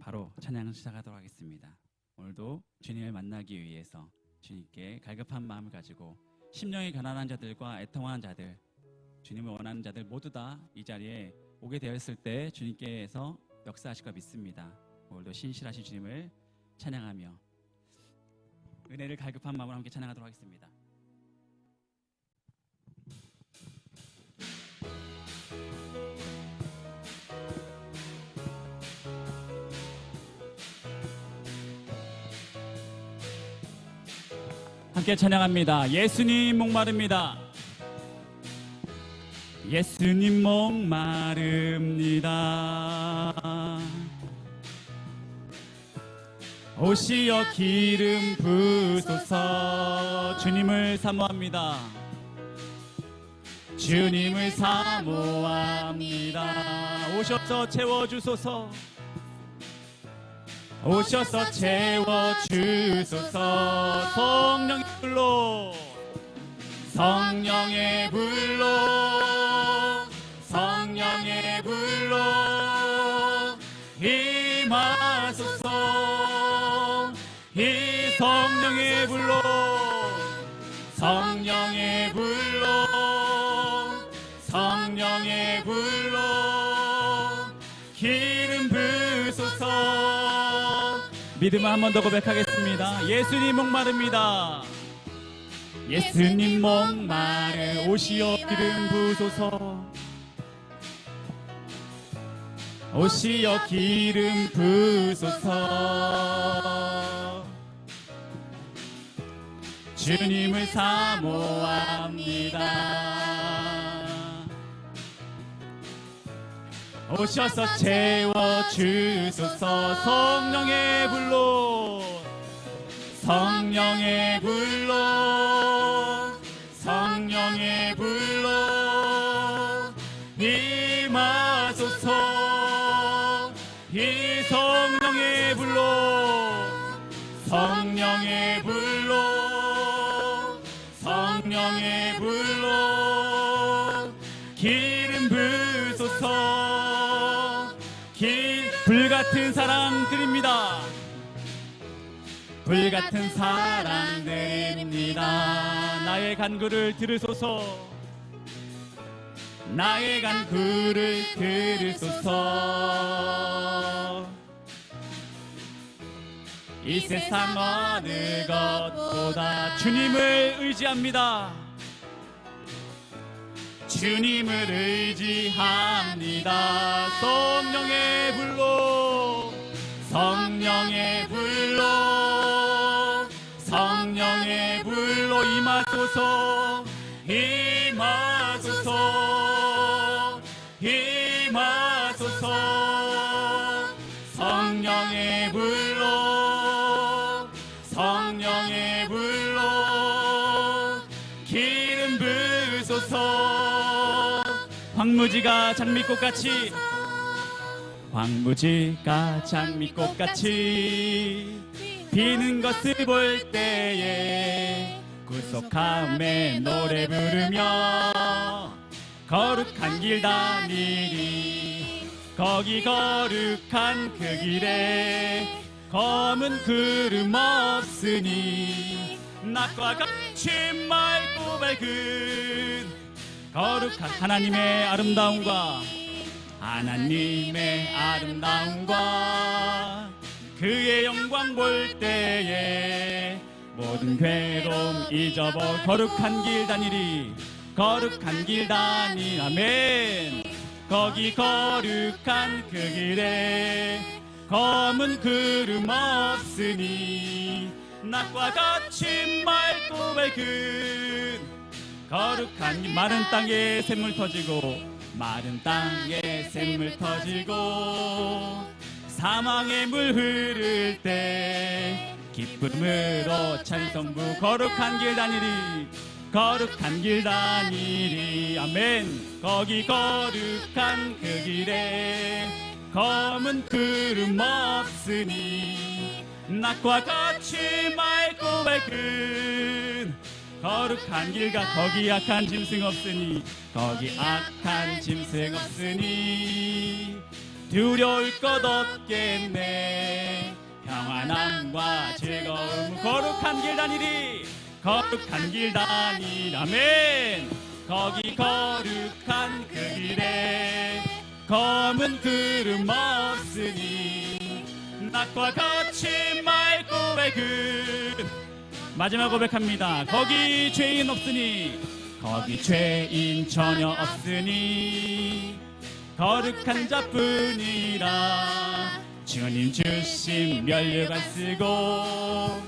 바로 찬양을 시작하도록 하겠습니다. 오늘도 주님을 만나기 위해서 주님께 갈급한 마음을 가지고 심령이 가난한 자들과 애통하는 자들, 주님을 원하는 자들 모두 다 이 자리에 오게 되었을 때 주님께서 역사하실 거 믿습니다. 오늘도 신실하신 주님을 찬양하며 은혜를 갈급한 마음으로 함께 찬양하도록 하겠습니다. 함께 찬양합니다. 예수님 목마릅니다. 예수님 목마릅니다. 오시어 기름 부소서. 주님을 사모합니다. 주님을 사모합니다. 오셔서 채워주소서. 오셔서 채워주소서. 성령의 불로, 성령의 불로, 성령의 불로 임하소서. 이 성령의 불로, 성령의 불로, 성령의 불로 기름 부소서. 믿음을 한 번 더 고백하겠습니다. 예수님 목마릅니다. 예수님 목마르 오시어 기름 부소서. 오시어 기름 부소서. 주님을 사모합니다. 오셔서 채워주소서. 성령의 불로, 성령의 불로, 성령의 불로 임하소서. 이 성령의 불로, 성령의 불로, 성령의 불로 기름 부소서. 불같은 사랑 드립니다. 불같은 사랑 드립니다. 나의 간구를 들으소서. 나의 간구를 들으소서. 이 세상 어느 것보다 주님을 의지합니다. 주님을 의지합니다. 성령의 불로, 성령의 불로, 성령의 불로 임하소서. 임하소서. 임하소서. 성령의 불로, 성령의 불로 기름 부소서. 황무지가 장미꽃같이, 황무지가 장미꽃같이 피는 것을 볼 때에 구속함에 노래 부르며 거룩한 길 다니리. 거기 거룩한 그 길에 검은 구름 없으니 낮과 같이 맑고 밝은 거룩한 하나님의 아름다움과, 하나님의 아름다움과 그의 영광 볼 때에 모든 괴로움 잊어버 거룩한 길 다니리. 거룩한 길 다니. 아멘. 거기 거룩한 그 길에 검은 구름 없으니 낮과 같이 맑고 밝은 거룩한 길. 마른 땅에 샘물 터지고, 마른 땅에 샘물 터지고 사망의 물 흐를 때 기쁨으로 찬송부. 거룩한 길 다니리. 거룩한 길 다니리. 아멘. 거기 거룩한 그 길에 검은 구름 없으니 낮과 같이 맑고 밝은 거룩한 길가. 거기 악한 짐승 없으니, 거기 악한 짐승 없으니 두려울 것 없겠네. 평안함과 즐거움 거룩한 길 다니리. 거룩한 길 다니라멘. 거기 거룩한 그 길에 검은 구름 없으니 낮과 같이 맑고 밝은. 마지막 고백합니다. 거기 죄인 없으니 거기 죄인 전혀 없으니 거룩한 자뿐이라. 주님 주신 면류관 쓰고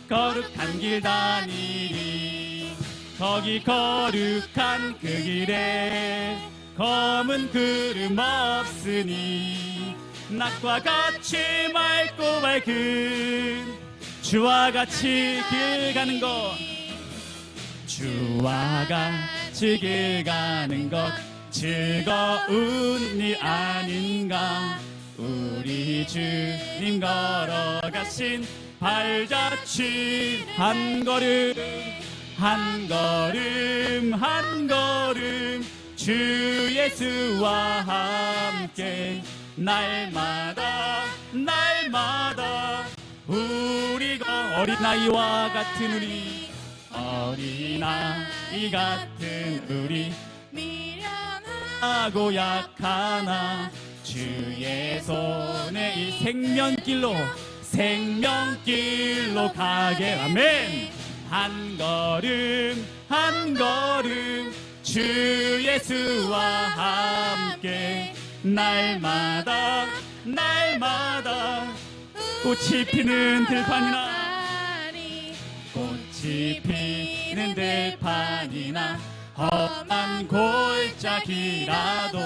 거룩한 길 다니리. 거기 거룩한 그 길에 검은 구름 없으니 낮과 같이 맑고 밝은. 주와 같이 길 가는 것, 주와 같이 길 가는 것 즐거운 일 아닌가. 우리 주님 걸어가신 발자취 한 걸음 한 걸음 한 걸음 주 예수와 함께 날마다 날마다. 우리가 어린아이와 같은 우리, 어린아이 같은 우리, 미련하고 약하나 주의 손에 이 생명길로 가게. 아멘. 한 걸음 한 걸음 주 예수와 함께 날마다 날마다. 꽃이 피는 들판이나 꽃이 피는 들판이나 험한 골짜기라도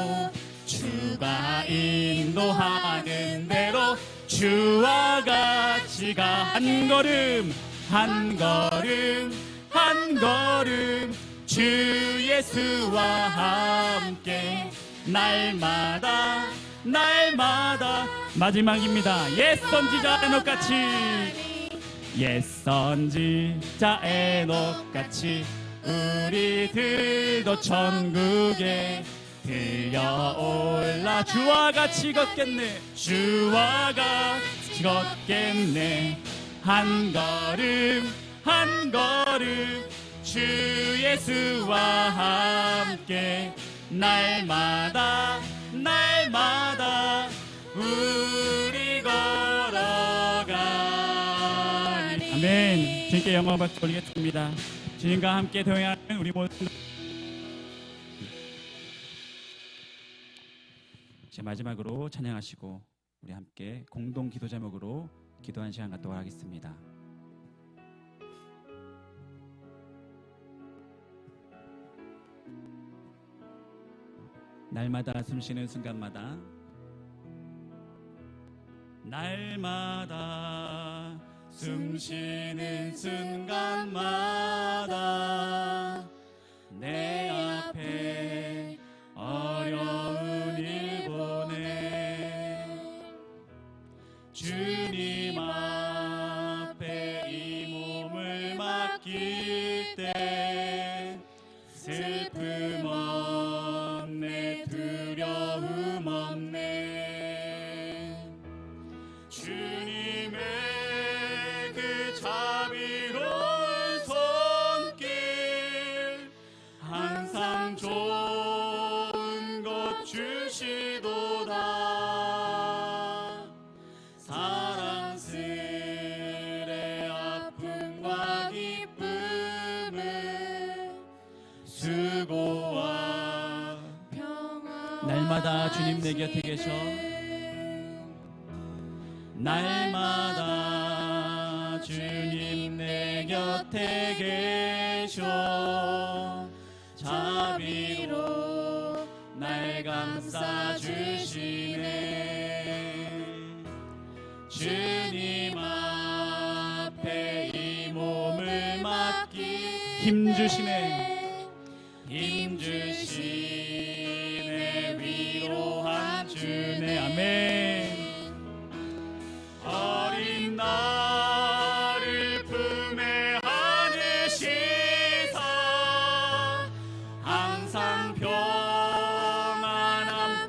주가 인도하는 대로 주와 같이 가. 한 걸음 한 걸음 한 걸음 주 예수와 함께 날마다 날마다. 마지막입니다. 옛 선지자 에녹같이, 옛 선지자 에녹같이 우리들도 천국에 들려올라. 주와 같이 걷겠네. 주와 같이 걷겠네. 한 걸음 한 걸음 주 예수와 함께 날마다 날마다 우리 걸어가니. 아멘. 주님께 영광 박수 올리겠습니다. 주님과 함께 동행하는 우리 모든. 이제 마지막으로 찬양하시고 우리 함께 공동 기도 제목으로 기도한 시간 갖도록 하겠습니다. 날마다 숨쉬는 순간마다, 날마다 숨쉬는 순간마다 내 앞에 어려운 일 보내. 주님 앞에 이 몸을 맡길 때 슬픔 없네, 두려움 없네. 주님의 그 자비로운 손길 항상 좋은 것 주시도다. 사랑스레 아픔과 기쁨을 수고와 평안. 날마다 주님 내 곁에 계셔. 날마다 주님 내 곁에 계셔. 자비로 날 감싸 주시네. 주님 앞에 이 몸을 맡기 힘 주시네. 힘 주시네. 위로한 주네. 아멘. 어린 나를 품에 안으시사 항상 평안함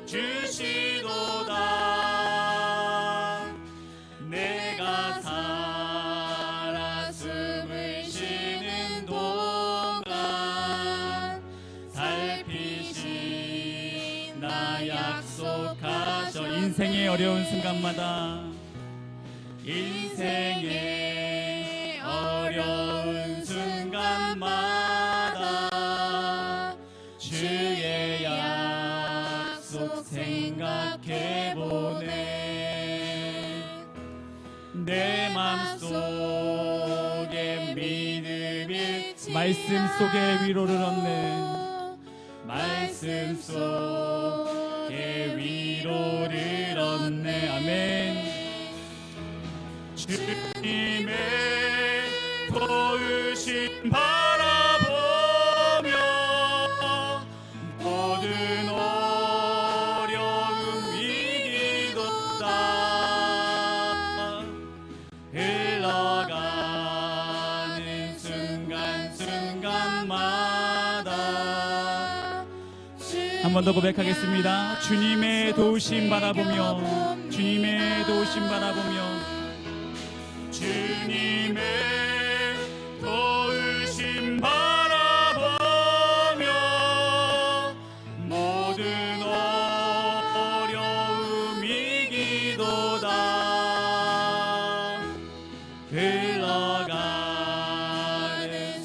주시도다. 약속하셔. 인생의 어려운 순간마다, 인생의 어려운 순간마다 주의 약속 생각해보네. 내 맘속에 믿음이 말씀 속에 위로를 얻네. 말씀 속에 위로를 얻네. 아멘. 주님의 도우심 바라보며 모든 어려움 위기도다 흘러가는 순간순간마다 한 번 더 고백하겠습니다. 주님의 도우심 바라보며, 주님의 도우심 바라보며, 주님의 도우심 바라보며 모든 어려움 이기도다 흘러가는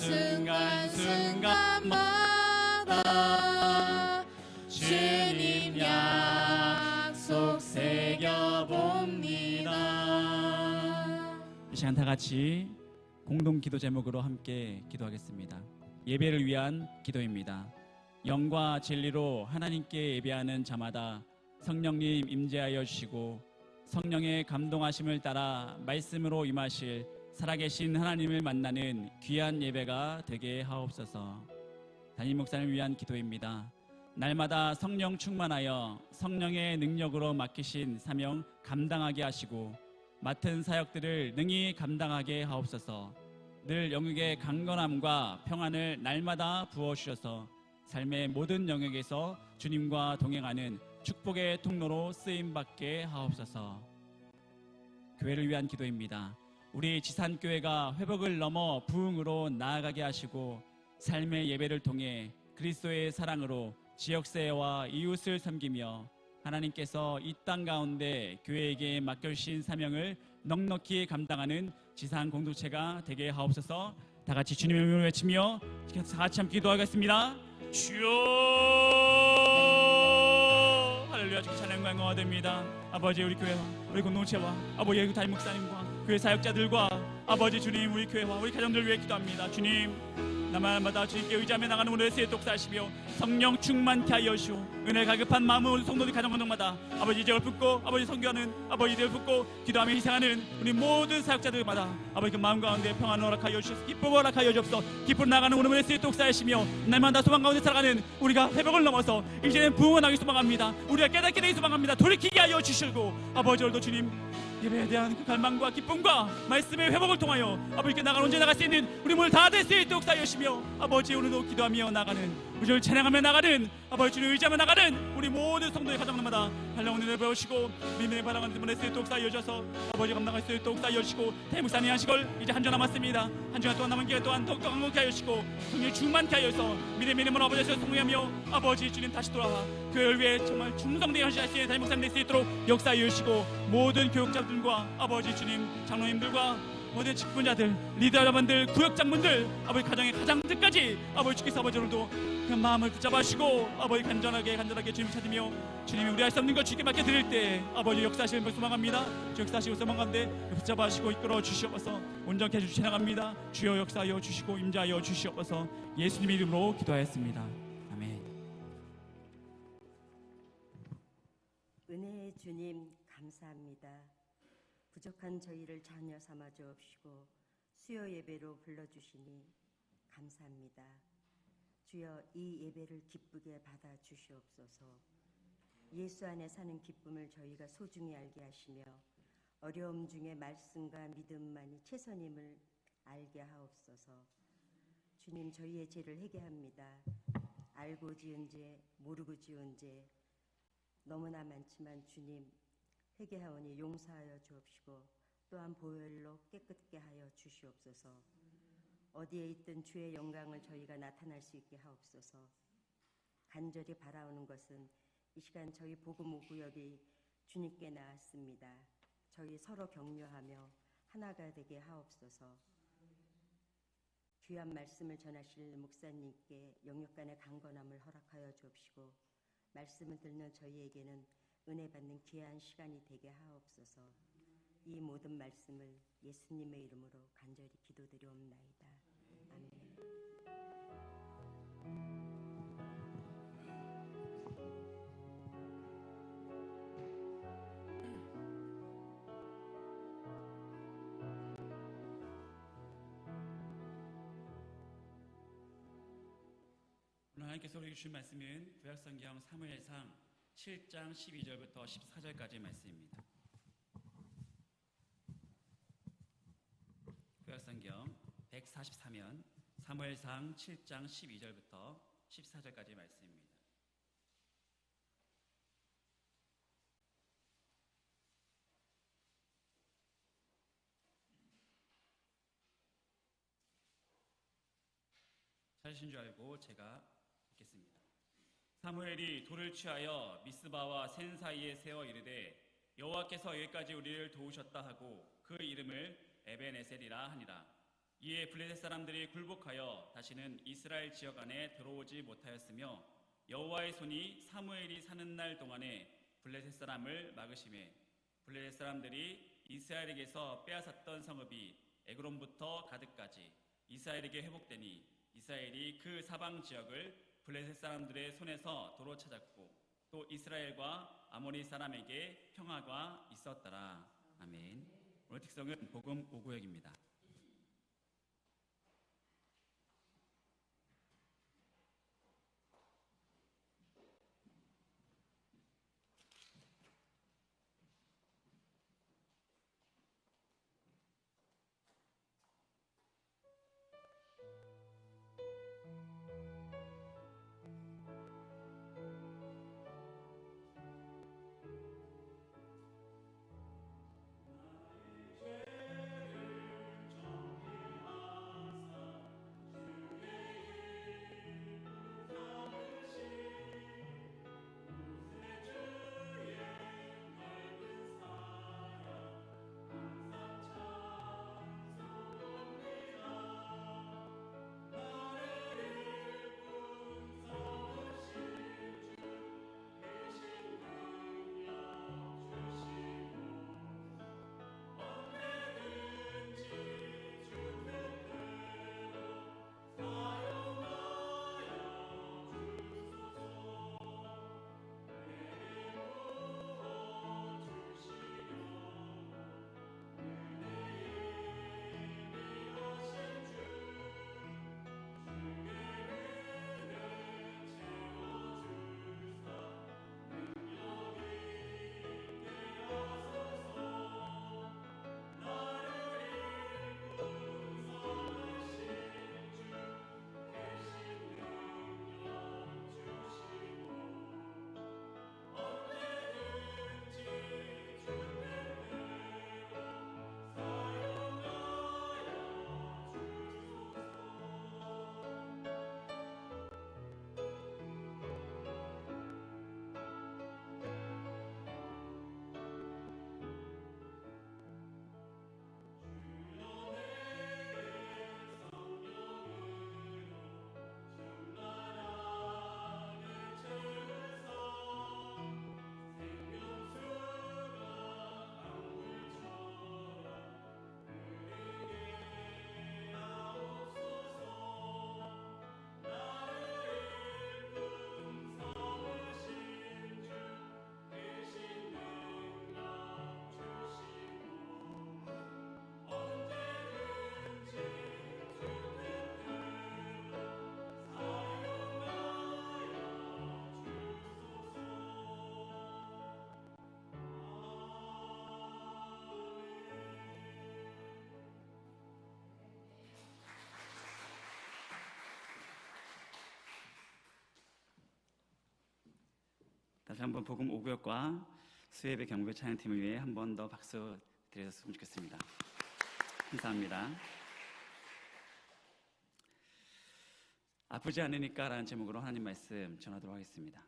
순간순간마다 주님 약속 새겨봅니다. 이 시간 다 같이 공동 기도 제목으로 함께 기도하겠습니다. 예배를 위한 기도입니다. 영과 진리로 하나님께 예배하는 자마다 성령님 임재하여 주시고 성령의 감동하심을 따라 말씀으로 임하실 살아계신 하나님을 만나는 귀한 예배가 되게 하옵소서. 담임 목사님을 위한 기도입니다. 날마다 성령 충만하여 성령의 능력으로 맡기신 사명 감당하게 하시고 맡은 사역들을 능히 감당하게 하옵소서. 늘 영역의 강건함과 평안을 날마다 부어주셔서 삶의 모든 영역에서 주님과 동행하는 축복의 통로로 쓰임받게 하옵소서. 교회를 위한 기도입니다. 우리 지산교회가 회복을 넘어 부흥으로 나아가게 하시고 삶의 예배를 통해 그리스도의 사랑으로 지역사회와 이웃을 섬기며 하나님께서 이 땅 가운데 교회에게 맡겨주신 사명을 넉넉히 감당하는 지상 공동체가 되게 하옵소서. 다 같이 주님의 이름을 외치며 다 같이 함께 기도하겠습니다. 주여, 할렐루야. 주께 찬양과 영광이 됩니다. 아버지, 우리 교회와 우리 공동체와 아버지 담임 목사님과 교회 사역자들과 아버지 주님, 우리 교회와 우리 가정들을 위해 기도합니다. 주님, 날마다 주님께 의지하며 나가는 오늘의 새해 독사하시며 성령 충만케 하여 주시오. 은혜 가급한 마음은 우리 성도들 가정공동마다 아버지 이제를 붙고 아버지 선교하는 아버지 이제를 붙고 기도하며 희생하는 우리 모든 사역자들마다 아버지 그 마음 가운데 평안을 허락하여 주시옵소서. 기쁨을 허락하여 주옵소서. 기쁨 나가는 오늘의 새해 독사하시며 날마다 소망 가운데 살아가는 우리가 회복을 넘어서 이제는 부흥을 하기 소망합니다. 우리가 깨닫게 되기 소망합니다. 돌이키게 하여 주시고 아버지 오늘도 주님 예배에 대한 그 갈망과 기쁨과 말씀의 회복을 통하여 아버지께 나갈 언제 나갈 수 있는 우리 몸을 다 될 수 있도록 사여주시며 아버지 오늘도 기도하며 나가는 우리를 찬양하며 나가는 아버지 주님 의지하며 나가는 우리 모든 성도의 가정마다 한량한 은혜를 배우시고 믿음의 바람을 때문에 수 있도록 사여주셔서 아버지 감당할 수 있도록 사여주시고 대목사님 하시걸 이제 한 주 남았습니다. 한 주간 동안 남은 기회 또한 더욱더 강력하게 하여 주시고 성령의 충만케 하여서 믿음의 이름으로 아버지께서 성령하며 아버지 주님 다시 돌아와 교회를 위해 정말 충성되게 하실 수 있는 대목사님 될 수 있도록 역사하여 주시고 모든 교육자들과 아버지 주님 장로님들과 모든 직분자들, 리더 여러분들, 구역장분들, 아버지 가정의 가장들까지 아버지 주께서 아버지 오늘도 그 마음을 붙잡아주시고 아버지 간절하게 주님을 찾으며 주님이 우리 할 수 없는 것 주께 맡겨드릴 때 아버지 역사하시는 걸 소망합니다. 주 역사하시고 소망한데 붙잡아주시고 이끌어 주시옵소서. 온전케 해주시 찬양합니다. 주여 역사하여 주시고 임자하여 주시옵소서. 예수님 이름으로 기도하였습니다. 아멘. 은혜의 주님 감사합니다. 부족한 저희를 자녀 삼아 주옵시고 수요 예배로 불러주시니 감사합니다. 주여 이 예배를 기쁘게 받아 주시옵소서. 예수 안에 사는 기쁨을 저희가 소중히 알게 하시며 어려움 중에 말씀과 믿음만이 최선임을 알게 하옵소서. 주님 저희의 죄를 회개합니다. 알고 지은 죄, 모르고 지은 죄 너무나 많지만 주님 회개하오니 용서하여 주옵시고 또한 보혈로 깨끗게 하여 주시옵소서. 어디에 있든 주의 영광을 저희가 나타날 수 있게 하옵소서. 간절히 바라오는 것은 이 시간 저희 복음 5구역이 주님께 나았습니다. 저희 서로 격려하며 하나가 되게 하옵소서. 귀한 말씀을 전하실 목사님께 영육간의 강건함을 허락하여 주옵시고 말씀을 듣는 저희에게는 은혜 받는 귀한 시간이 되게 하옵소서. 이 모든 말씀을 예수님의 이름으로 간절히 기도드리옵나이다. 아멘. 오늘 하나님께서 우리에게 주신 말씀은 구약성경 사무엘상 7장 12절부터 14절까지의 말씀입니다. 구약성경 144면 사무엘상 7장 12절부터 14절까지의 말씀입니다. 찾으신 줄 알고 제가 읽겠습니다. 사무엘이 돌을 취하여 미스바와 센 사이에 세워 이르되 여호와께서 여기까지 우리를 도우셨다 하고 그 이름을 에벤에셀이라 하니라. 이에 블레셋 사람들이 굴복하여 다시는 이스라엘 지역 안에 들어오지 못하였으며 여호와의 손이 사무엘이 사는 날 동안에 블레셋 사람을 막으심에 블레셋 사람들이 이스라엘에게서 빼앗았던 성읍이 에그론부터 가드까지 이스라엘에게 회복되니 이스라엘이 그 사방 지역을 블레셋 사람들의 손에서 도로 찾았고 또 이스라엘과 아모리 사람에게 평화가 있었더라. 아멘. 오늘 특성은 복음 5구역입니다. 다시 한번 복음 5구역과 수예배 경배 찬양팀을 위해 한 번 더 박수 드렸으면 좋겠습니다. 감사합니다. 아프지 않으니까 라는 제목으로 하나님 말씀 전하도록 하겠습니다.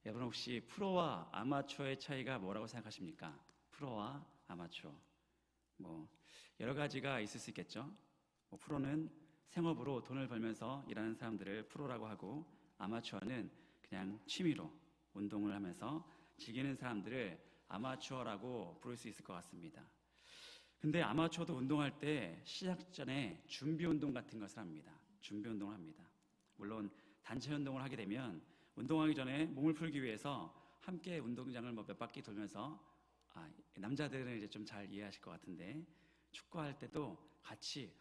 여러분 혹시 프로와 아마추어의 차이가 뭐라고 생각하십니까? 프로와 아마추어. 뭐 여러 가지가 있을 수 있겠죠. 뭐 프로는 생업으로 돈을 벌면서 일하는 사람들을 프로라고 하고, 아마추어는 그냥 취미로 운동을 하면서 즐기는 사람들을 아마추어라고 부를 수 있을 것 같습니다. 근데 아마추어도 운동할 때 시작 전에 준비 운동 같은 것을 합니다. 준비 운동을 합니다. 물론 단체 운동을 하게 되면 운동하기 전에 몸을 풀기 위해서 함께 운동장을 몇 바퀴 돌면서, 남자들은 이제 좀 잘 이해하실 것 같은데, 축구할 때도 같이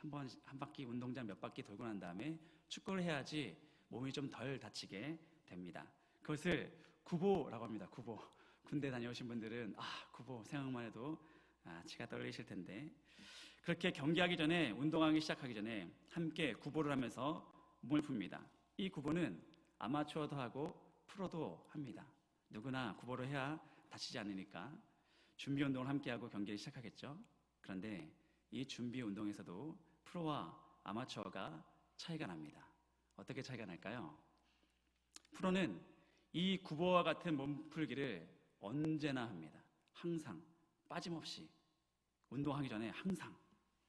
한 바퀴 운동장 몇 바퀴 돌고 난 다음에 축구를 해야지 몸이 좀 덜 다치게 됩니다. 그것을 구보라고 합니다. 구보. 군대 다녀오신 분들은 구보 생각만 해도 치가 떨리실 텐데, 그렇게 경기하기 전에, 운동하기 시작하기 전에 함께 구보를 하면서 몸을 풉니다. 이 구보는 아마추어도 하고 프로도 합니다. 누구나 구보를 해야 다치지 않으니까 준비 운동을 함께 하고 경기를 시작하겠죠. 그런데 이 준비 운동에서도 프로와 아마추어가 차이가 납니다. 어떻게 차이가 날까요? 프로는 이 구보와 같은 몸풀기를 언제나 합니다. 항상 빠짐없이 운동하기 전에 항상.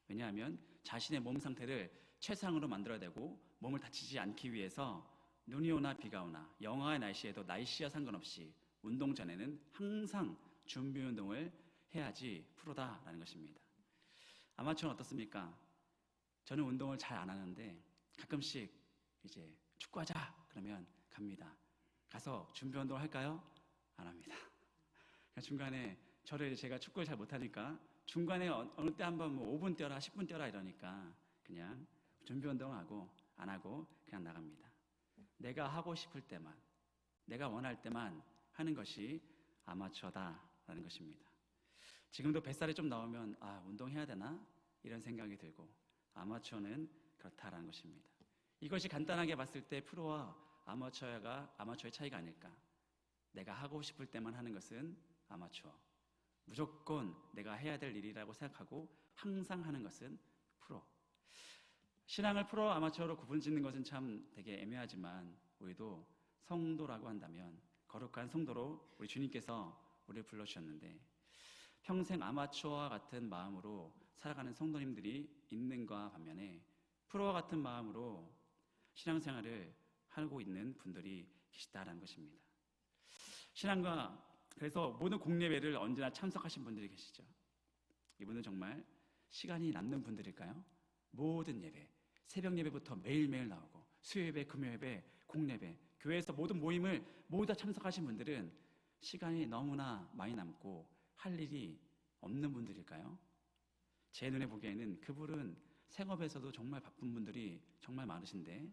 왜냐하면 자신의 몸 상태를 최상으로 만들어야 되고, 몸을 다치지 않기 위해서 눈이 오나 비가 오나 영하의 날씨에도 날씨와 상관없이 운동 전에는 항상 준비 운동을 해야지 프로다라는 것입니다. 아마추어는 어떻습니까? 저는 운동을 잘 안 하는데 가끔씩 이제 축구하자 그러면 갑니다. 가서 준비 운동 할까요? 안 합니다. 중간에 제가 축구를 잘 못하니까 중간에 어느 때 한번 5분 뛰어라 10분 뛰어라 이러니까 그냥 준비 운동을 안 하고 그냥 나갑니다. 내가 하고 싶을 때만, 내가 원할 때만 하는 것이 아마추어다라는 것입니다. 지금도 뱃살이 좀 나오면 운동해야 되나? 이런 생각이 들고, 아마추어는 그렇다라는 것입니다. 이것이 간단하게 봤을 때 프로와 아마추어의 차이가 아닐까. 내가 하고 싶을 때만 하는 것은 아마추어, 무조건 내가 해야 될 일이라고 생각하고 항상 하는 것은 프로. 신앙을 프로와 아마추어로 구분짓는 것은 참 되게 애매하지만, 우리도 성도라고 한다면 거룩한 성도로 우리 주님께서 우리를 불러주셨는데, 평생 아마추어와 같은 마음으로 살아가는 성도님들이 있는가 반면에 프로와 같은 마음으로 신앙생활을 하고 있는 분들이 계시다라는 것입니다. 그래서 모든 공예배를 언제나 참석하신 분들이 계시죠. 이분은 정말 시간이 남는 분들일까요? 모든 예배, 새벽 예배부터 매일매일 나오고 수요예배, 금요예배, 공예배, 교회에서 모든 모임을 모두 다 참석하신 분들은 시간이 너무나 많이 남고 할 일이 없는 분들일까요? 제 눈에 보기에는 그분은 생업에서도 정말 바쁜 분들이 정말 많으신데,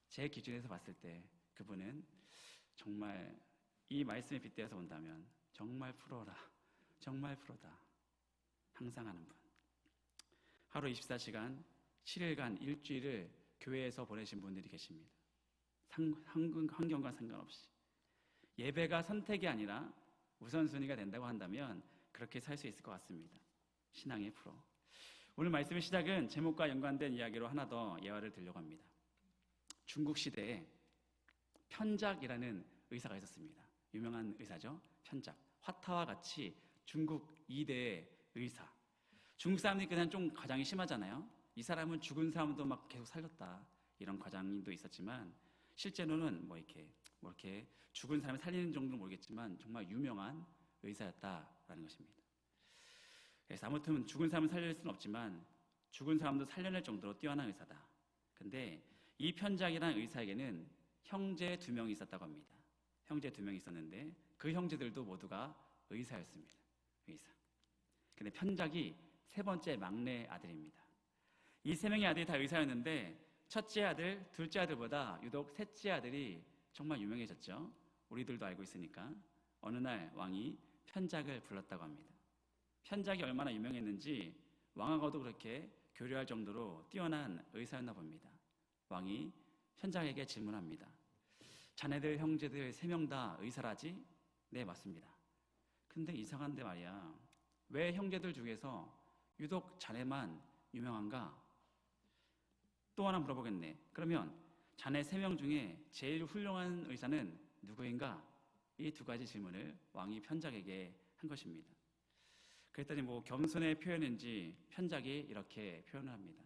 제 기준에서 봤을 때 그분은 정말 이 말씀에 빗대어서 본다면 정말 프로다. 항상 하는 분. 하루 24시간 7일간 일주일을 교회에서 보내신 분들이 계십니다. 환경과 상관없이. 예배가 선택이 아니라 우선순위가 된다고 한다면 그렇게 살 수 있을 것 같습니다. 신앙의 프로. 오늘 말씀의 시작은 제목과 연관된 이야기로 하나 더 예화를 들려고 합니다. 중국 시대에 편작이라는 의사가 있었습니다. 유명한 의사죠. 편작. 화타와 같이 중국 2대의 의사. 중국 사람들이 그냥 좀 과장이 심하잖아요. 이 사람은 죽은 사람도 막 계속 살렸다, 이런 과장도 있었지만, 실제로는 이렇게 죽은 사람을 살리는 정도는 모르겠지만 정말 유명한 의사였다라는 것입니다. 그래서 아무튼 죽은 사람을 살릴 수는 없지만 죽은 사람도 살려낼 정도로 뛰어난 의사다. 근데 이 편작이라는 의사에게는 형제 2명이 있었다고 합니다. 형제 2명이 있었는데 그 형제들도 모두가 의사였습니다. 의사. 근데 편작이 3번째 막내 아들입니다. 이 3명의 아들이 다 의사였는데 첫째 아들, 둘째 아들보다 유독 셋째 아들이 정말 유명해졌죠. 우리들도 알고 있으니까. 어느 날 왕이 편작을 불렀다고 합니다. 편작이 얼마나 유명했는지 왕하고도 그렇게 교류할 정도로 뛰어난 의사였나 봅니다. 왕이 편작에게 질문합니다. 자네들 형제들 3명 다 의사라지? 네, 맞습니다. 근데 이상한데 말이야, 왜 형제들 중에서 유독 자네만 유명한가? 또 하나 물어보겠네. 그러면 자네 3명 중에 제일 훌륭한 의사는 누구인가? 이 두 가지 질문을 왕이 편작에게 한 것입니다. 그랬더니 뭐 겸손의 표현인지 편작이 이렇게 표현을 합니다.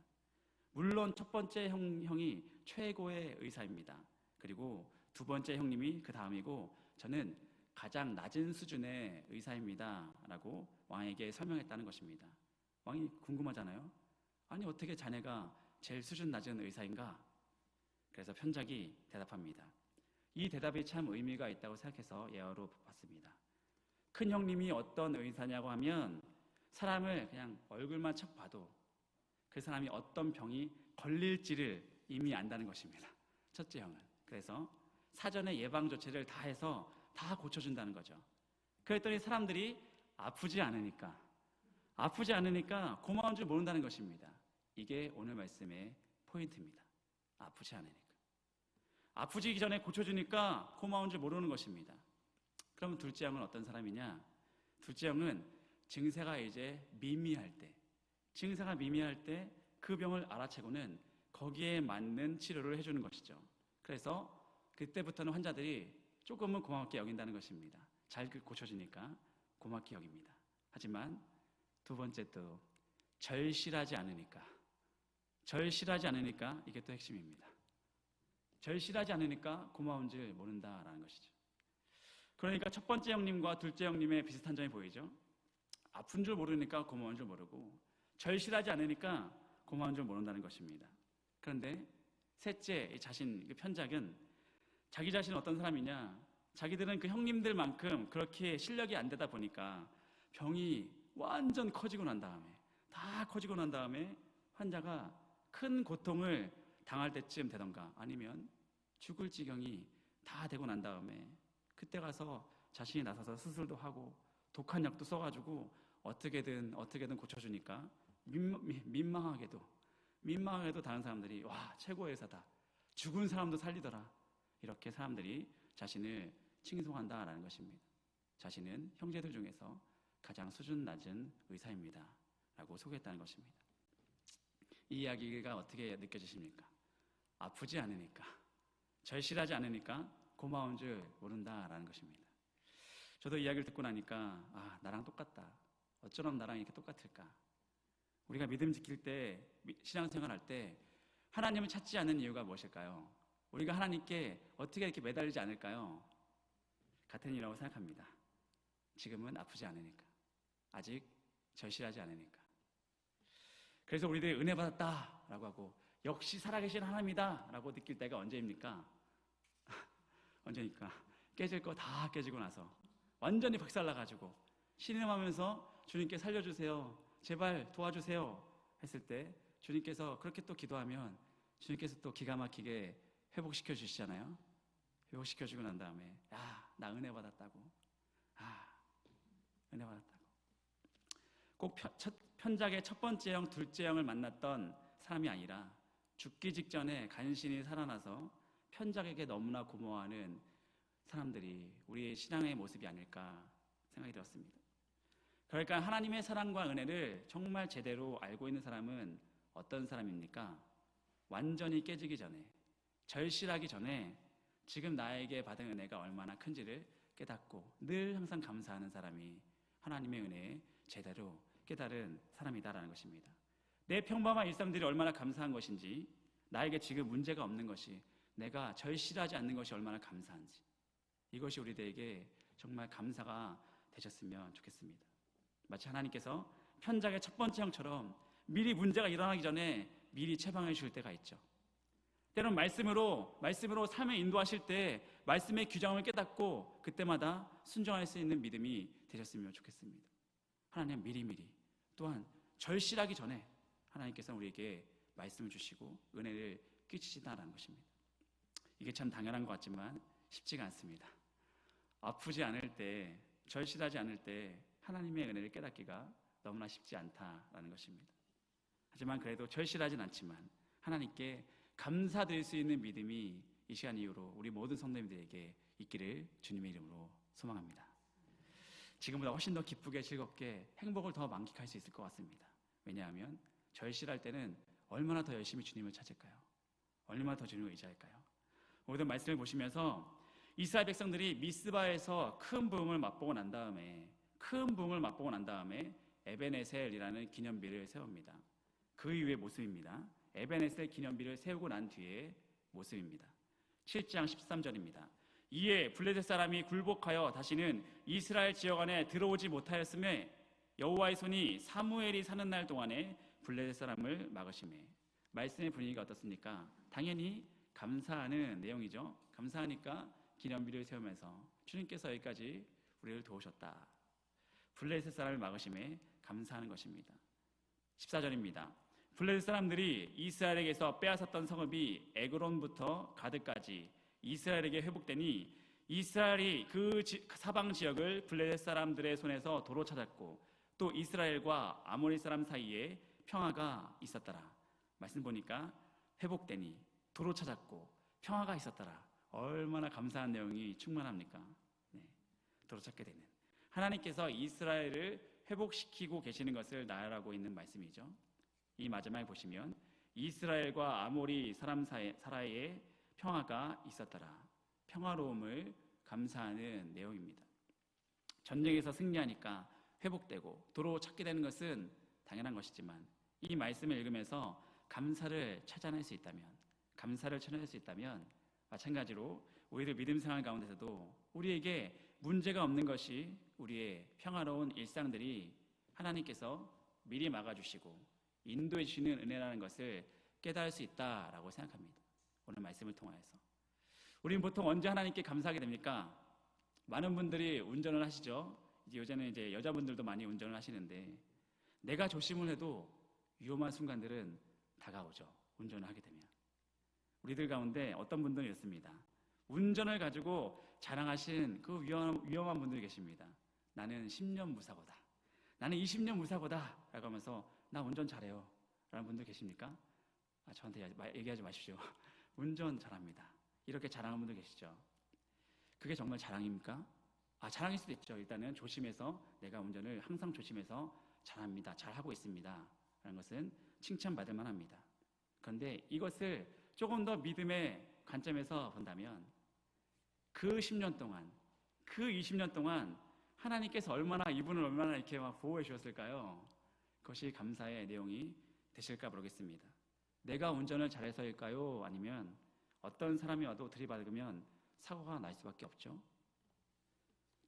물론 첫 번째 형이 최고의 의사입니다. 그리고 두 번째 형님이 그 다음이고 저는 가장 낮은 수준의 의사입니다. 라고 왕에게 설명했다는 것입니다. 왕이 궁금하잖아요. 아니 어떻게 자네가 제일 수준 낮은 의사인가? 그래서 편작이 대답합니다. 이 대답이 참 의미가 있다고 생각해서 예어로 봤습니다. 큰 형님이 어떤 의사냐고 하면 사람을 그냥 얼굴만 척 봐도 그 사람이 어떤 병이 걸릴지를 이미 안다는 것입니다. 첫째 형은. 그래서 사전에 예방 조치를 다 해서 다 고쳐준다는 거죠. 그랬더니 사람들이 아프지 않으니까 고마운 줄 모른다는 것입니다. 이게 오늘 말씀의 포인트입니다. 아프지 않으니까. 아프기 전에 고쳐주니까 고마운 줄 모르는 것입니다. 그러면 둘째 형은 어떤 사람이냐? 둘째 형은 증세가 이제 미미할 때 그 병을 알아채고는 거기에 맞는 치료를 해주는 것이죠. 그래서 그때부터는 환자들이 조금은 고맙게 여긴다는 것입니다. 잘 고쳐주니까 고맙게 여깁니다. 하지만 두 번째 또 절실하지 않으니까 이게 또 핵심입니다. 절실하지 않으니까 고마운 줄 모른다라는 것이죠. 그러니까 첫 번째 형님과 둘째 형님의 비슷한 점이 보이죠. 아픈 줄 모르니까 고마운 줄 모르고 절실하지 않으니까 고마운 줄 모른다는 것입니다. 그런데 셋째 자신 편작은 자기 자신은 어떤 사람이냐? 자기들은 그 형님들만큼 그렇게 실력이 안 되다 보니까 병이 완전 커지고 난 다음에 환자가 큰 고통을 당할 때쯤 되던가 아니면 죽을 지경이 다 되고 난 다음에 그때 가서 자신이 나서서 수술도 하고 독한 약도 써가지고 어떻게든 고쳐주니까 민망하게도 다른 사람들이 와 최고의 의사다, 죽은 사람도 살리더라, 이렇게 사람들이 자신을 칭송한다라는 것입니다. 자신은 형제들 중에서 가장 수준 낮은 의사입니다 라고 소개했다는 것입니다. 이 이야기가 어떻게 느껴지십니까? 아프지 않으니까, 절실하지 않으니까 고마운 줄 모른다라는 것입니다. 저도 이야기를 듣고 나니까 나랑 똑같다. 어쩌면 나랑 이렇게 똑같을까? 우리가 믿음 지킬 때, 신앙생활 할 때 하나님을 찾지 않는 이유가 무엇일까요? 우리가 하나님께 어떻게 이렇게 매달리지 않을까요? 같은 이라고 생각합니다. 지금은 아프지 않으니까, 아직 절실하지 않으니까. 그래서 우리들이 은혜 받았다라고 하고 역시 살아계신 하나님이다 라고 느낄 때가 언제입니까? 언제니까 깨질 거 다 깨지고 나서 완전히 박살나가지고 신음하면서 주님께 살려주세요, 제발 도와주세요 했을 때 주님께서 그렇게 또 기도하면 주님께서 또 기가 막히게 회복시켜 주시잖아요. 회복시켜 주고 난 다음에 나 은혜 받았다고, 은혜 받았다고. 꼭 편작의 첫 번째 형, 둘째 형을 만났던 사람이 아니라 죽기 직전에 간신히 살아나서 편작에게 너무나 고마워하는 사람들이 우리의 신앙의 모습이 아닐까 생각이 들었습니다. 그러니까 하나님의 사랑과 은혜를 정말 제대로 알고 있는 사람은 어떤 사람입니까? 완전히 깨지기 전에, 절실하기 전에 지금 나에게 받은 은혜가 얼마나 큰지를 깨닫고 늘 항상 감사하는 사람이 하나님의 은혜에 제대로 깨달은 사람이다라는 것입니다. 내 평범한 일상들이 얼마나 감사한 것인지, 나에게 지금 문제가 없는 것이, 내가 절실하지 않는 것이 얼마나 감사한지, 이것이 우리들에게 정말 감사가 되셨으면 좋겠습니다. 마치 하나님께서 편작의 첫 번째 형처럼 미리 문제가 일어나기 전에 미리 처방해 주실 때가 있죠. 때론 말씀으로 삶을 인도하실 때 말씀의 규정을 깨닫고 그때마다 순종할 수 있는 믿음이 되셨으면 좋겠습니다. 하나님 미리미리, 또한 절실하기 전에 하나님께서는 우리에게 말씀을 주시고 은혜를 끼치신다는 것입니다. 이게 참 당연한 것 같지만 쉽지가 않습니다. 아프지 않을 때, 절실하지 않을 때 하나님의 은혜를 깨닫기가 너무나 쉽지 않다라는 것입니다. 하지만 그래도 절실하진 않지만 하나님께 감사드릴 수 있는 믿음이 이 시간 이후로 우리 모든 성도님들에게 있기를 주님의 이름으로 소망합니다. 지금보다 훨씬 더 기쁘게, 즐겁게, 행복을 더 만끽할 수 있을 것 같습니다. 왜냐하면 절실할 때는 얼마나 더 열심히 주님을 찾을까요? 얼마나 더 주님을 의지할까요? 오늘 말씀을 보시면서 이스라엘 백성들이 미스바에서 큰 부흥을 맛보고 난 다음에 에베네셀이라는 기념비를 세웁니다. 그 이후의 모습입니다. 에베네셀 기념비를 세우고 난 뒤의 모습입니다. 7장 13절입니다. 이에 블레셋 사람이 굴복하여 다시는 이스라엘 지역 안에 들어오지 못하였음에 여호와의 손이 사무엘이 사는 날 동안에 블레셋 사람을 막으시매. 말씀의 분위기가 어떻습니까? 당연히 감사하는 내용이죠. 감사하니까 기념비를 세우면서 주님께서 여기까지 우리를 도우셨다. 블레셋 사람을 막으심에 감사하는 것입니다. 14절입니다. 블레셋 사람들이 이스라엘에게서 빼앗았던 성읍이 에그론부터 가드까지 이스라엘에게 회복되니 이스라엘이 그 사방 지역을 블레셋 사람들의 손에서 도로 찾았고 또 이스라엘과 아모리 사람 사이에 평화가 있었더라. 말씀 보니까 회복되니 도로 찾았고 평화가 있었더라. 얼마나 감사한 내용이 충만합니까? 네, 도로 찾게 되는 하나님께서 이스라엘을 회복시키고 계시는 것을 나열하고 있는 말씀이죠. 이 마지막에 보시면 이스라엘과 아모리 사람 사이에 평화가 있었더라. 평화로움을 감사하는 내용입니다. 전쟁에서 승리하니까 회복되고 도로 찾게 되는 것은 당연한 것이지만 이 말씀을 읽으면서 감사를 찾아낼 수 있다면 마찬가지로 우리들 믿음 생활 가운데서도 우리에게 문제가 없는 것이 우리의 평화로운 일상들이 하나님께서 미리 막아주시고 인도해 주시는 은혜라는 것을 깨달을 수 있다라고 생각합니다. 오늘 말씀을 통하여서 우리는 보통 언제 하나님께 감사하게 됩니까? 많은 분들이 운전을 하시죠. 요새는 여자분들도 많이 운전을 하시는데 내가 조심을 해도 위험한 순간들은 다가오죠. 운전을 하게 되면 우리들 가운데 어떤 분들은 이렇습니다. 운전을 가지고 자랑하신 그 위험한 분들이 계십니다. 나는 10년 무사고다. 나는 20년 무사고다. 라고 하면서 나 운전 잘해요. 라는 분들 계십니까? 저한테 얘기하지 마십시오. 운전 잘합니다. 이렇게 자랑하는 분들 계시죠. 그게 정말 자랑입니까? 자랑일 수도 있죠. 일단은 조심해서 내가 운전을 항상 조심해서 잘합니다. 잘하고 있습니다. 라는 것은 칭찬받을 만합니다. 그런데 이것을 조금 더 믿음의 관점에서 본다면 그 10년 동안, 그 20년 동안 하나님께서 이분을 얼마나 이렇게 보호해 주셨을까요? 그것이 감사의 내용이 되실까 모르겠습니다. 내가 운전을 잘해서일까요? 아니면 어떤 사람이 와도 들이받으면 사고가 날 수밖에 없죠.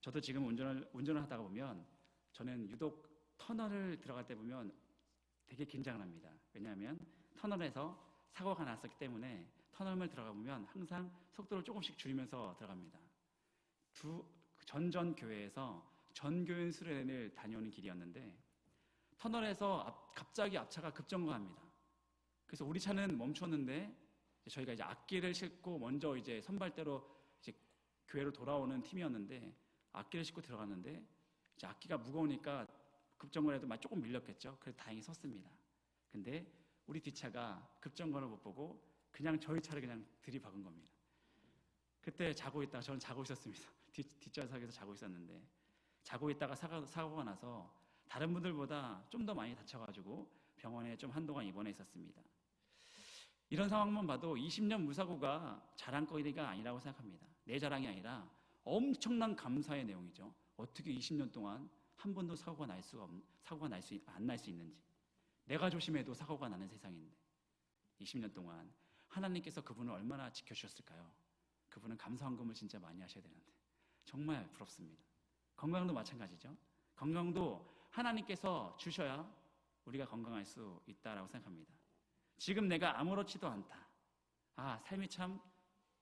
저도 지금 운전을 하다가 보면 저는 유독 터널을 들어갈 때 보면 되게 긴장을 합니다. 왜냐하면 터널에서 사고가 났었기 때문에 터널을 들어가 보면 항상 속도를 조금씩 줄이면서 들어갑니다. 전전 교회에서 전교인 수련회를 다녀오는 길이었는데 터널에서 갑자기 앞차가 급정거합니다. 그래서 우리 차는 멈췄는데 저희가 악기를 싣고 먼저 선발대로 교회로 돌아오는 팀이었는데 악기를 싣고 들어갔는데 악기가 무거우니까 급정거해도 조금 밀렸겠죠. 그래서 다행히 섰습니다. 근데 우리 뒷차가 급정거를 못 보고 그냥 저희 차를 그냥 들이박은 겁니다. 그때 저는 자고 있었습니다. 뒷좌석에서 자고 있었는데 자고 있다가 사고가 나서 다른 분들보다 좀 더 많이 다쳐가지고 병원에 좀 한동안 입원해 있었습니다. 이런 상황만 봐도 20년 무사고가 자랑거리가 아니라고 생각합니다. 내 자랑이 아니라 엄청난 감사의 내용이죠. 어떻게 20년 동안 한 번도 사고가 안 날 수 있는지, 내가 조심해도 사고가 나는 세상인데 20년 동안 하나님께서 그분을 얼마나 지켜주셨을까요? 그분은 감사헌금을 진짜 많이 하셔야 되는데 정말 부럽습니다. 건강도 마찬가지죠. 건강도 하나님께서 주셔야 우리가 건강할 수 있다라고 생각합니다. 지금 내가 아무렇지도 않다. 삶이 참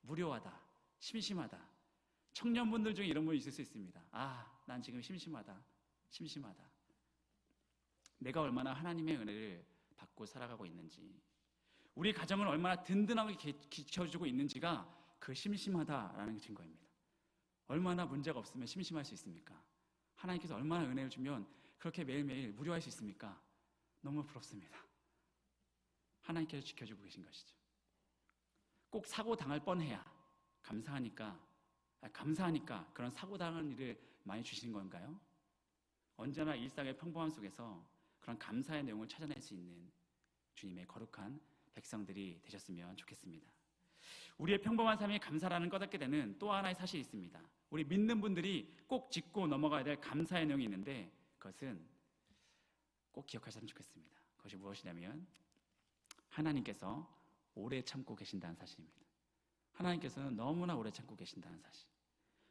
무료하다. 심심하다. 청년분들 중에 이런 분이 있을 수 있습니다. 난 지금 심심하다. 내가 얼마나 하나님의 은혜를 받고 살아가고 있는지, 우리 가정을 얼마나 든든하게 지켜주고 있는지가 그 심심하다라는 증거입니다. 얼마나 문제가 없으면 심심할 수 있습니까? 하나님께서 얼마나 은혜를 주면 그렇게 매일매일 무료할 수 있습니까? 너무 부럽습니다. 하나님께서 지켜주고 계신 것이죠. 꼭 사고 당할 뻔해야 감사하니까 그런 사고 당하는 일을 많이 주시는 건가요? 언제나 일상의 평범함 속에서 그런 감사의 내용을 찾아낼 수 있는 주님의 거룩한 백성들이 되셨으면 좋겠습니다. 우리의 평범한 삶이 감사라는 깨닫게 되는 또 하나의 사실이 있습니다. 우리 믿는 분들이 꼭 짚고 넘어가야 될 감사의 내용이 있는데 그것은 꼭 기억하셨으면 좋겠습니다. 그것이 무엇이냐면 하나님께서 오래 참고 계신다는 사실입니다. 하나님께서는 너무나 오래 참고 계신다는 사실.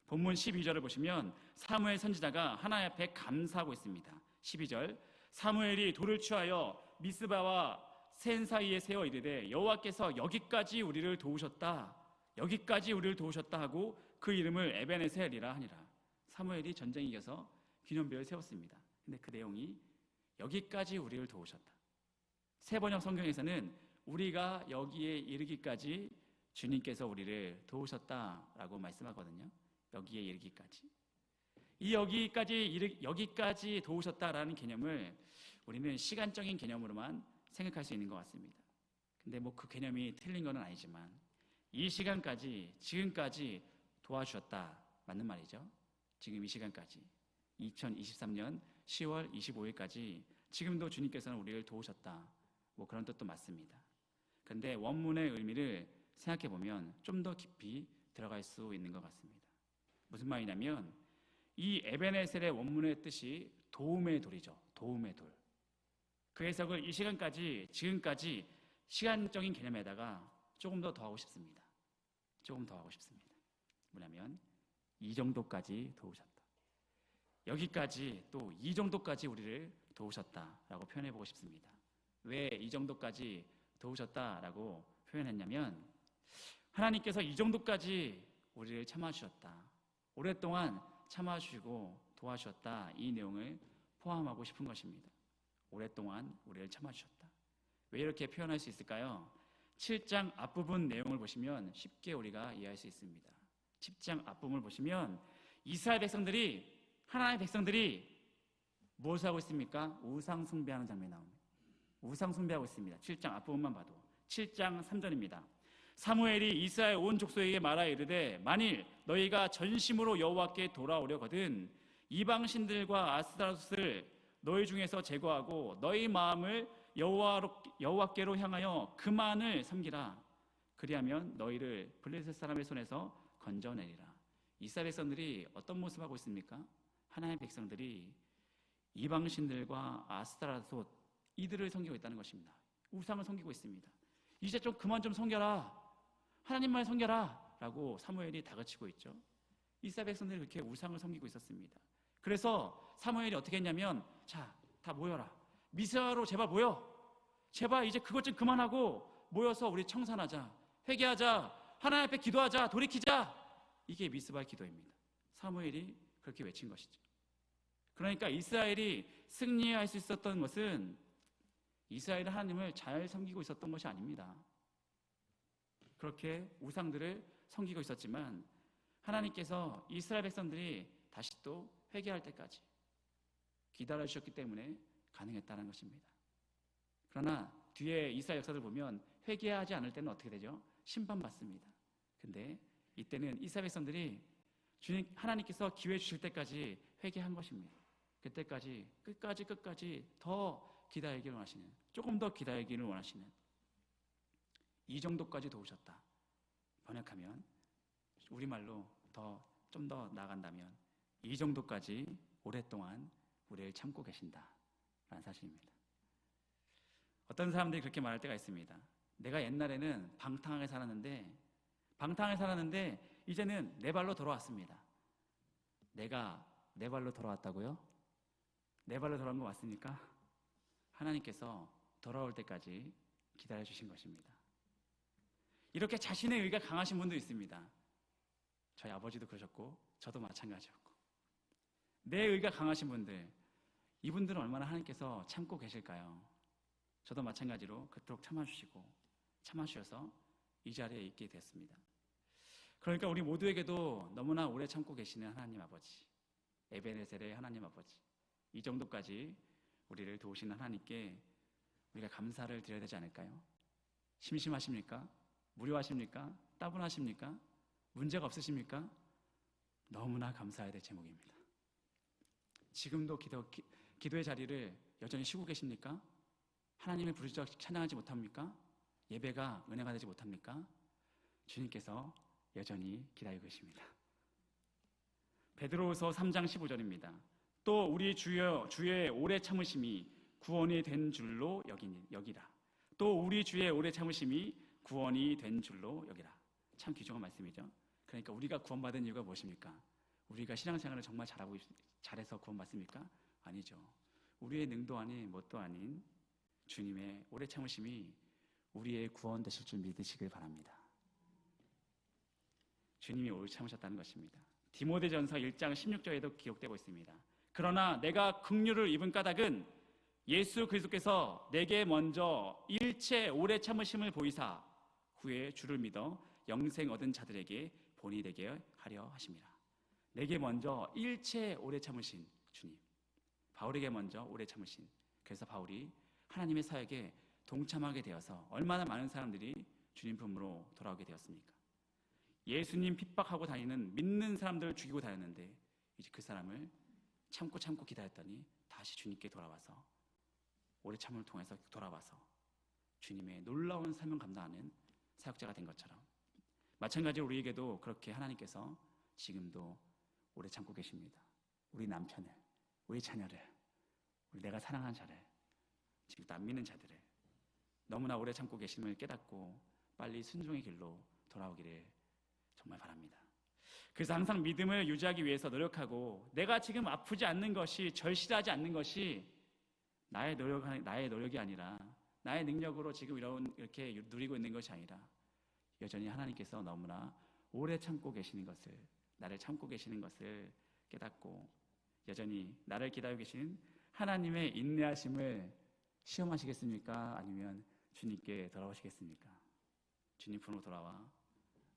본문 12절을 보시면 사무엘 선지자가 하나님 앞에 감사하고 있습니다. 12절 사무엘이 돌을 취하여 미스바와 센 사이에 세워 이르되 여호와께서 여기까지 우리를 도우셨다 하고 그 이름을 에벤에셀이라 하니라. 사무엘이 전쟁에 이겨서 기념비를 세웠습니다. 근데 그 내용이 여기까지 우리를 도우셨다. 새 번역 성경에서는 우리가 여기에 이르기까지 주님께서 우리를 도우셨다라고 말씀하거든요. 여기에 이르기까지. 이 여기까지 도우셨다라는 개념을 우리는 시간적인 개념으로만 생각할 수 있는 것 같습니다. 근데 뭐 그 개념이 틀린 건 아니지만 이 시간까지, 지금까지 도와주셨다. 맞는 말이죠. 지금 이 시간까지 2023년 10월 25일까지 지금도 주님께서는 우리를 도우셨다. 뭐 그런 뜻도 맞습니다. 그런데 원문의 의미를 생각해 보면 좀 더 깊이 들어갈 수 있는 것 같습니다. 무슨 말이냐면 이 에벤에셀의 원문의 뜻이 도움의 돌이죠. 도움의 돌. 그 해석을 이 시간까지, 지금까지 시간적인 개념에다가 조금 더 더하고 싶습니다. 조금 더 하고 싶습니다. 뭐냐면 이 정도까지 도우셨다. 여기까지 또 이 정도까지 우리를 도우셨다라고 표현해 보고 싶습니다. 왜 이 정도까지 도우셨다라고 표현했냐면 하나님께서 이 정도까지 우리를 참아주셨다. 오랫동안 참아주시고 도와주셨다. 이 내용을 포함하고 싶은 것입니다. 오랫동안 우리를 참아주셨다. 왜 이렇게 표현할 수 있을까요? 7장 앞부분 내용을 보시면 쉽게 우리가 이해할 수 있습니다. 10장 앞부분을 보시면 이스라엘 백성들이, 하나님의 백성들이 무엇을 하고 있습니까? 우상 숭배하는 장면이 나옵니다. 우상 숭배하고 있습니다. 7장 앞부분만 봐도. 7장 3절입니다. 사무엘이 이스라엘 온 족속에게 말하여 이르되 만일 너희가 전심으로 여호와께 돌아오려거든 이방신들과 아스타롯을 너희 중에서 제거하고 너희 마음을 여호와께로 향하여 그만을 섬기라. 그리하면 너희를 블레셋 사람의 손에서 건져내리라. 이스라엘 백성들이 어떤 모습을 하고 있습니까? 하나님의 백성들이 이방신들과 아스타롯 이들을 섬기고 있다는 것입니다. 우상을 섬기고 있습니다. 이제 좀 그만 좀 섬겨라. 하나님만 섬겨라 라고 사무엘이 다그치고 있죠. 이스라엘 백성들이 그렇게 우상을 섬기고 있었습니다. 그래서 사무엘이 어떻게 했냐면 자, 다 모여라. 미스바로 제발 모여. 제발 이제 그것 좀 그만하고 모여서 우리 청산하자. 회개하자. 하나님 앞에 기도하자. 돌이키자. 이게 미스바의 기도입니다. 사무엘이 그렇게 외친 것이죠. 그러니까 이스라엘이 승리할 수 있었던 것은 이스라엘은 하나님을 잘 섬기고 있었던 것이 아닙니다. 그렇게 우상들을 섬기고 있었지만 하나님께서 이스라엘 백성들이 다시 또 회개할 때까지 기다려주셨기 때문에 가능했다는 것입니다. 그러나 뒤에 이스라엘 역사를 보면 회개하지 않을 때는 어떻게 되죠? 심판받습니다. 근데 이때는 이스라엘 백성들이 주님 하나님께서 기회 주실 때까지 회개한 것입니다. 그때까지 끝까지 더 기다리기를 원하시는, 조금 더 기다리기를 원하시는, 이 정도까지 도우셨다. 번역하면 우리말로 좀 더 나아간다면 이 정도까지 오랫동안 우리를 참고 계신다 라는 사실입니다. 어떤 사람들이 그렇게 말할 때가 있습니다. 내가 옛날에는 방탕하게 살았는데 이제는 내 발로 돌아왔습니다. 내가 내 발로 돌아왔다고요? 내 발로 돌아온 거 맞습니까? 하나님께서 돌아올 때까지 기다려주신 것입니다. 이렇게 자신의 의가 강하신 분도 있습니다. 저희 아버지도 그러셨고 저도 마찬가지였고, 내 의가 강하신 분들, 이분들은 얼마나 하나님께서 참고 계실까요? 저도 마찬가지로 그토록 참아주셔서 이 자리에 있게 됐습니다. 그러니까 우리 모두에게도 너무나 오래 참고 계시는 하나님 아버지, 에벤에셀의 하나님 아버지, 이 정도까지 우리를 도우시는 하나님께 우리가 감사를 드려야 되지 않을까요? 심심하십니까? 무료하십니까? 따분하십니까? 문제가 없으십니까? 너무나 감사해야 될 제목입니다. 지금도 기도의 자리를 여전히 쉬고 계십니까? 하나님의 부르짖어 찬양하지 못합니까? 예배가 은혜가 되지 못합니까? 주님께서 여전히 기다리고 계십니다. 베드로후서 3장 15절입니다. 또 우리 주의 오래 참으심이 구원이 된 줄로 여기라. 또 우리 주의 오래 참으심이 구원이 된 줄로 여기라. 참 귀중한 말씀이죠. 그러니까 우리가 구원받은 이유가 무엇입니까? 우리가 신앙생활을 정말 잘해서 구원받습니까? 아니죠. 우리의 능도 아닌 뭣도 아닌 주님의 오래 참으심이 우리의 구원 되실 줄 믿으시길 바랍니다. 주님이 오래 참으셨다는 것입니다. 디모데전서 1장 16절에도 기록되고 있습니다. 그러나 내가 긍휼을 입은 까닭은 예수 그리스도께서 내게 먼저 일체 오래 참으심을 보이사 후에 주를 믿어 영생 얻은 자들에게 본이 되게 하려 하심이라. 내게 먼저 일체 오래 참으신 주님, 바울에게 먼저 오래 참으신, 그래서 바울이 하나님의 사역에 동참하게 되어서 얼마나 많은 사람들이 주님 품으로 돌아오게 되었습니까? 예수님 핍박하고 다니는 믿는 사람들을 죽이고 다녔는데 이제 그 사람을 참고 기다렸더니 다시 주님께 돌아와서 오래 참음을 통해서 돌아와서 주님의 놀라운 사명 감당하는 사역자가 된 것처럼 마찬가지로 우리에게도 그렇게 하나님께서 지금도 오래 참고 계십니다. 우리 남편을, 우리 자녀를, 우리 내가 사랑하는 자를, 지금도 안 믿는 자들을 너무나 오래 참고 계심을 깨닫고 빨리 순종의 길로 돌아오기를 정말 바랍니다. 그래서 항상 믿음을 유지하기 위해서 노력하고 내가 지금 아프지 않는 것이, 절실하지 않는 것이 나의 노력이 아니라 나의 능력으로 지금 이렇게 누리고 있는 것이 아니라 여전히 하나님께서 너무나 오래 참고 계시는 것을, 나를 참고 계시는 것을 깨닫고 여전히 나를 기다리고 계신 하나님의 인내하심을 시험하시겠습니까? 아니면 주님께 돌아오시겠습니까? 주님 품으로 돌아와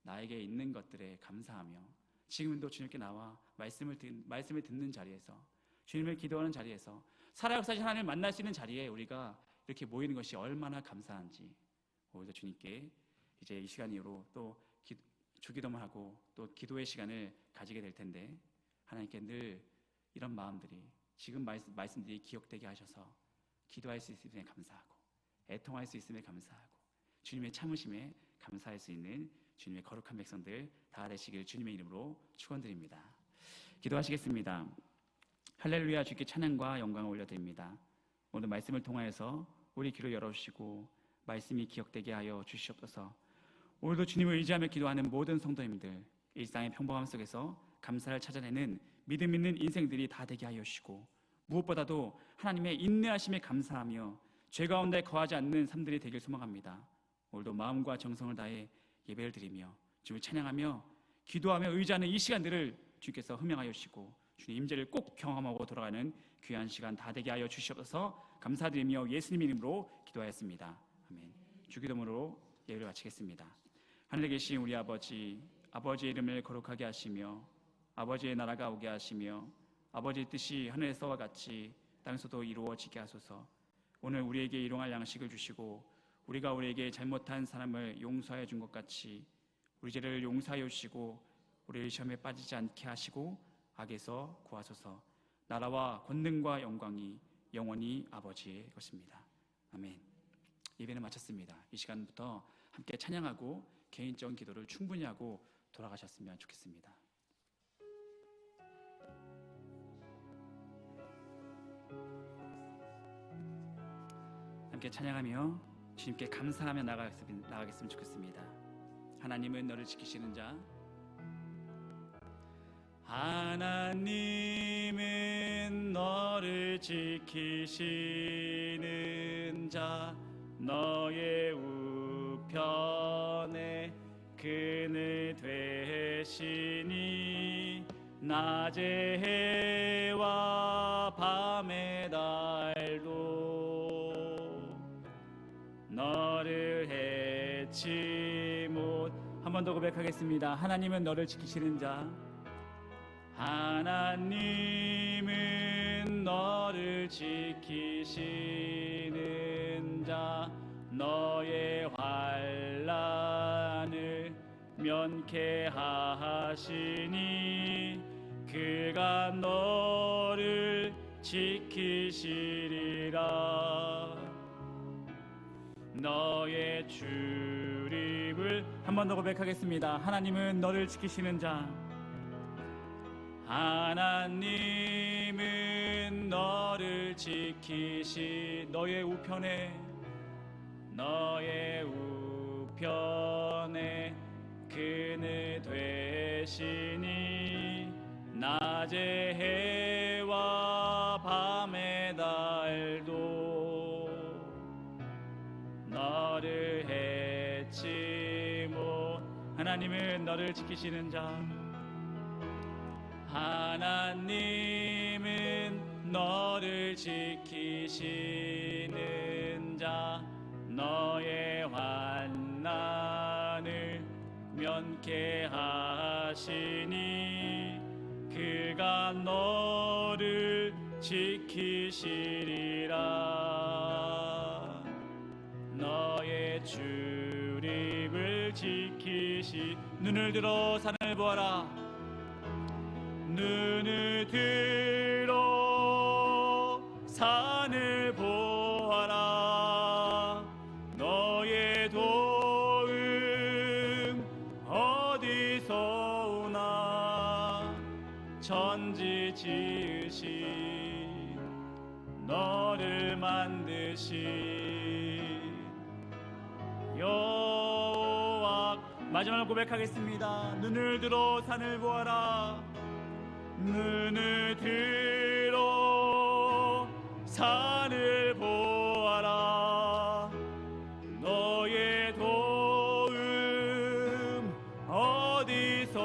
나에게 있는 것들에 감사하며 지금도 주님께 나와 말씀을 듣는 자리에서, 주님을 기도하는 자리에서, 살아역사하신 하나님을 만날 수 있는 자리에 우리가 이렇게 모이는 것이 얼마나 감사한지, 오히려 주님께 이제 이 시간 이후로 또 주기도만 하고 또 기도의 시간을 가지게 될 텐데 하나님께 늘 이런 마음들이, 지금 말씀들이 기억되게 하셔서 기도할 수 있음에 감사하고 애통할 수 있음에 감사하고 주님의 참으심에 감사할 수 있는 주님의 거룩한 백성들 다 되시길 주님의 이름으로 축원드립니다. 기도하시겠습니다. 할렐루야. 주께 찬양과 영광을 올려드립니다. 오늘 말씀을 통하여서 우리 귀를 열어주시고 말씀이 기억되게 하여 주시옵소서. 오늘도 주님을 의지하며 기도하는 모든 성도님들, 일상의 평범함 속에서 감사를 찾아내는 믿음 있는 인생들이 다 되게 하여 주시고 무엇보다도 하나님의 인내하심에 감사하며 죄 가운데 거하지 않는 삶들이 되길 소망합니다. 오늘도 마음과 정성을 다해 예배를 드리며 주님을 찬양하며 기도하며 의지하는 이 시간들을 주께서 흠양하여 주시고 주님 임재를 꼭 경험하고 돌아가는 귀한 시간 다 되게 하여 주시옵소서. 감사드리며 예수님 이름으로 기도하였습니다. 아멘. 주기도문으로 예배를 마치겠습니다. 하늘에 계신 우리 아버지, 아버지의 이름을 거룩하게 하시며 아버지의 나라가 오게 하시며 아버지의 뜻이 하늘에서와 같이 땅에서도 이루어지게 하소서. 오늘 우리에게 일용할 양식을 주시고 우리가 우리에게 잘못한 사람을 용서하여 준 것 같이 우리 죄를 용서하여 주시고 우리를 시험에 빠지지 않게 하시고 악에서 구하소서. 나라와 권능과 영광이 영원히 아버지의 것입니다. 아멘. 예배는 마쳤습니다. 이 시간부터 함께 찬양하고 개인적인 기도를 충분히 하고 돌아가셨으면 좋겠습니다. 함께 찬양하며 주님께 감사하며 나가겠으면 좋겠습니다. 하나님은 너를 지키시는 자, 하나님은 너를 지키시는 자, 너의 우편에 그늘 되시니 낮의 해와 밤의 달도 너를 해치 못. 한 번 더 고백하겠습니다. 하나님은 너를 지키시는 자, 하나님은 너를 지키시는 자, 너의 환난을 면케하시니 그가 너를 지키시리라. 너의 출입을 한 번 더 고백하겠습니다. 하나님은 너를 지키시는 자. 하나님은 너를 지키시. 너의 우편에 그늘 되시니 낮의 해와 밤의 달도 너를 해치 못. 하나님은 너를 지키시는 자. 하나님은 너를 지키시는 자. 너의 환난을 면케 하시니 그가 너를 지키시리라. 너의 출입을 지키시. 눈을 들어 산을 보아라. 눈을 들어 산을 보아라. 너의 도움 어디서 오나. 천지 지으신 너를 만드신 여호와. 마지막으로 고백하겠습니다. 눈을 들어 산을 보아라. 눈을 들어 산을 보아라. 너의 도움 어디서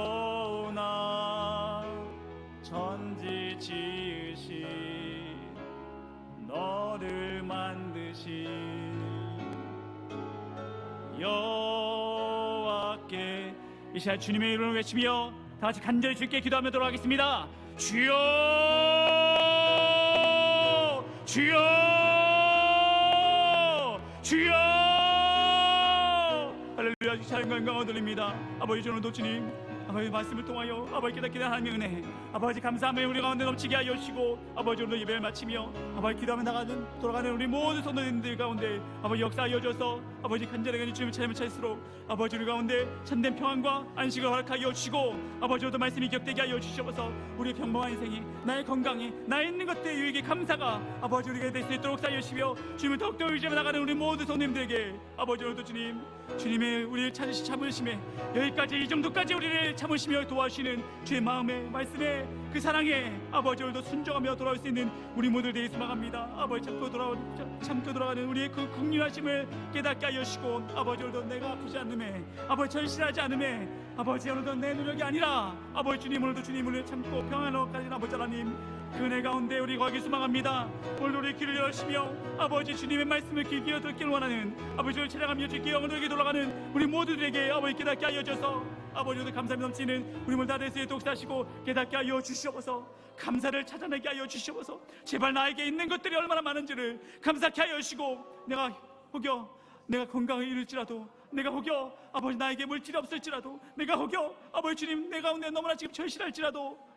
오나. 천지 지으신 너를 만드신 여호와께. 이 시간 주님의 이름을 외치며 다 같이 간절히 주께 기도하며 돌아가겠습니다. 주여, 주여, 주여. 할렐루야. 찬양과 영광을 돌립니다. 아버지, 오늘도 주님 아버지 말씀을 통하여 아버지 깨닫게 된 하나님의 은혜, 아버지 감사함에 우리 가운데 넘치게 하여 주시고, 아버지 오늘도 예배를 마치며 아버지 기도하며 돌아가는 우리 모든 성도님들 가운데 아버지 역사하여 주셔서 아버지 간절하게 주님을 찬양을 차일수록 아버지 우리 가운데 참된 평안과 안식을 허락하여 주시고, 아버지 오늘도 말씀이 격되게 하여 주시옵소서. 우리의 평범한 인생이, 나의 건강이, 나의 있는 것들의 유익의 감사가 아버지 우리가 될 수 있도록 사여 주시며, 주님을 더욱더 의지하며 나가는 우리 모든 성도님들에게 아버지 오늘도 주님의 우리를 찾으시 참으심에 여기까지, 이 정도까지 우리를 참으시며 도와주시는 주의 마음에, 말씀에, 그 사랑에 아버지 오늘도 순종하며 돌아올 수 있는 우리 모두 되게 소망합니다. 아버지 참고 돌아가는 우리의 그 긍휼하심을 깨닫게 하여 주시고, 아버지 오늘도 내가 아프지 않음에, 아버지 절실하지 않음에, 아버지 오늘도 내 노력이 아니라 아버지 주님 오늘도 주님을 참고 평안으로 가신 아버지 하나님, 그 은혜 가운데 우리 거기 소망합니다. 오늘도 우리 귀를 열으시며 아버지 주님의 말씀을 귀 기어 듣기를 원하는, 아버지를 찬양하며 주께 영원하게 돌아가는 우리 모두들에게 아버지 깨닫게 하여 주셔서, 아버지 오늘 감사함이 넘치는 우리 모두 다 될 수 있도록 독사하시고 깨닫게 하여 주시옵소서. 감사를 찾아내게 하여 주시옵소서. 제발 나에게 있는 것들이 얼마나 많은지를 감사케 하여 주시고, 내가 혹여 내가 건강을 잃을지라도, 내가 혹여 아버지 나에게 물질이 없을지라도, 내가 혹여 아버지 주님 내 가운데 너무나 지금 절실할지라도